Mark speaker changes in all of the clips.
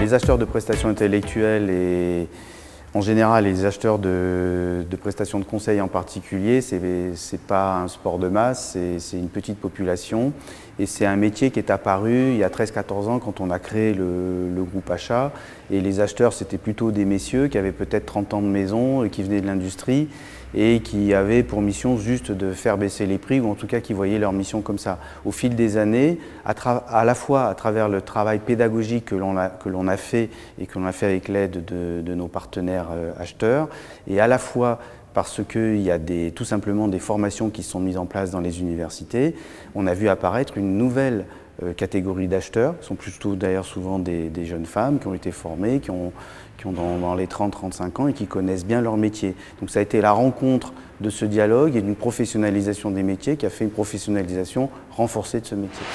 Speaker 1: Les acheteurs de prestations intellectuelles et en général les acheteurs de prestations de conseil en particulier, c'est pas un sport de masse, c'est une petite population et c'est un métier qui est apparu il y a 13-14 ans quand on a créé le groupe Achat. Et les acheteurs, c'était plutôt des messieurs qui avaient peut-être 30 ans de maison et qui venaient de l'industrie et qui avaient pour mission juste de faire baisser les prix, ou en tout cas qui voyaient leur mission comme ça. Au fil des années, à la fois à travers le travail pédagogique que l'on a fait et que l'on a fait avec l'aide de nos partenaires acheteurs, et à la fois parce qu'il y a tout simplement des formations qui sont mises en place dans les universités, on a vu apparaître une nouvelle catégorie d'acheteurs, qui sont plutôt d'ailleurs souvent des jeunes femmes qui ont été formées, qui ont dans les 30-35 ans et qui connaissent bien leur métier. Donc ça a été la rencontre de ce dialogue et d'une professionnalisation des métiers qui a fait une professionnalisation renforcée de ce métier.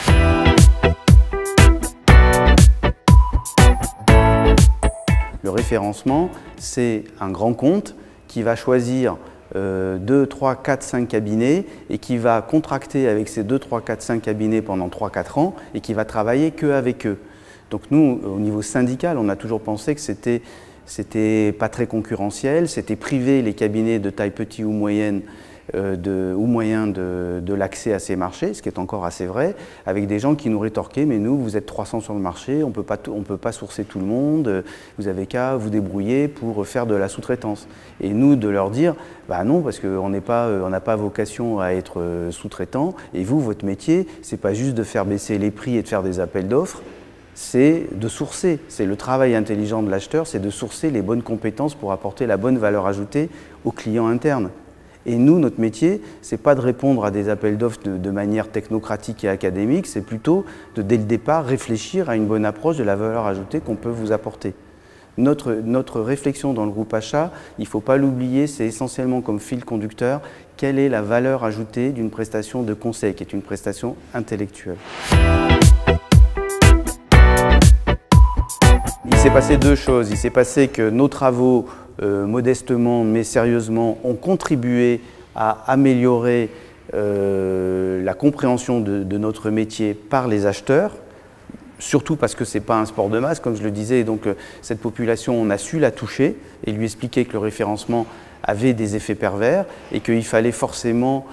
Speaker 1: Le référencement, c'est un grand compte qui va choisir 2, 3, 4, 5 cabinets et qui va contracter avec ces 2, 3, 4, 5 cabinets pendant 3-4 ans et qui va travailler qu'avec eux. Donc nous, au niveau syndical, on a toujours pensé que c'était pas très concurrentiel, c'était priver les cabinets de taille petite ou moyenne de l'accès à ces marchés, ce qui est encore assez vrai, avec des gens qui nous rétorquaient « mais nous, vous êtes 300 sur le marché, on peut pas sourcer tout le monde, vous avez qu'à vous débrouiller pour faire de la sous-traitance ». Et nous, de leur dire « bah non, parce qu'on n'a pas vocation à être sous-traitant, et vous, votre métier, c'est pas juste de faire baisser les prix et de faire des appels d'offres, c'est de sourcer. C'est le travail intelligent de l'acheteur, c'est de sourcer les bonnes compétences pour apporter la bonne valeur ajoutée aux clients internes. » Et nous, notre métier, c'est pas de répondre à des appels d'offres de manière technocratique et académique, c'est plutôt de, dès le départ, réfléchir à une bonne approche de la valeur ajoutée qu'on peut vous apporter. Notre réflexion dans le groupe Achat, il ne faut pas l'oublier, c'est essentiellement comme fil conducteur, quelle est la valeur ajoutée d'une prestation de conseil, qui est une prestation intellectuelle. Il s'est passé deux choses. Il s'est passé que nos travaux, modestement mais sérieusement, ont contribué à améliorer la compréhension de notre métier par les acheteurs, surtout parce que ce n'est pas un sport de masse, comme je le disais, et donc cette population, on a su la toucher et lui expliquer que le référencement avait des effets pervers et qu'il fallait forcément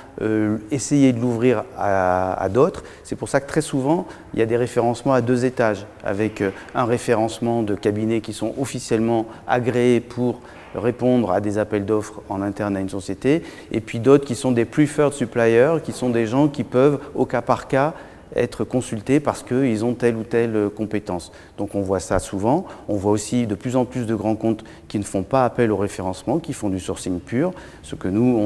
Speaker 1: essayer de l'ouvrir à d'autres. C'est pour ça que très souvent, il y a des référencements à 2 étages, avec un référencement de cabinets qui sont officiellement agréés pour répondre à des appels d'offres en interne à une société, et puis d'autres qui sont des preferred suppliers, qui sont des gens qui peuvent, au cas par cas, être consultés parce qu'ils ont telle ou telle compétence. Donc on voit ça souvent. On voit aussi de plus en plus de grands comptes qui ne font pas appel au référencement, qui font du sourcing pur, ce que nous,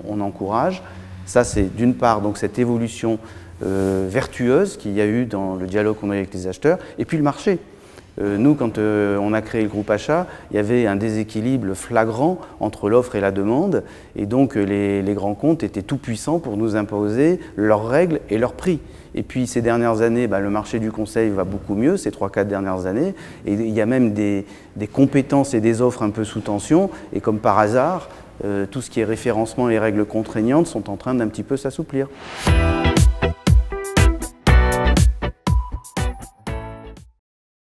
Speaker 1: on encourage. Ça, c'est d'une part donc cette évolution vertueuse qu'il y a eu dans le dialogue qu'on a eu avec les acheteurs, et puis le marché. Nous, quand on a créé le groupe Achat, il y avait un déséquilibre flagrant entre l'offre et la demande, et donc les grands comptes étaient tout puissants pour nous imposer leurs règles et leurs prix. Et puis ces dernières années, le marché du conseil va beaucoup mieux, ces 3-4 dernières années, et il y a même des compétences et des offres un peu sous tension, et comme par hasard, tout ce qui est référencement et règles contraignantes sont en train d'un petit peu s'assouplir.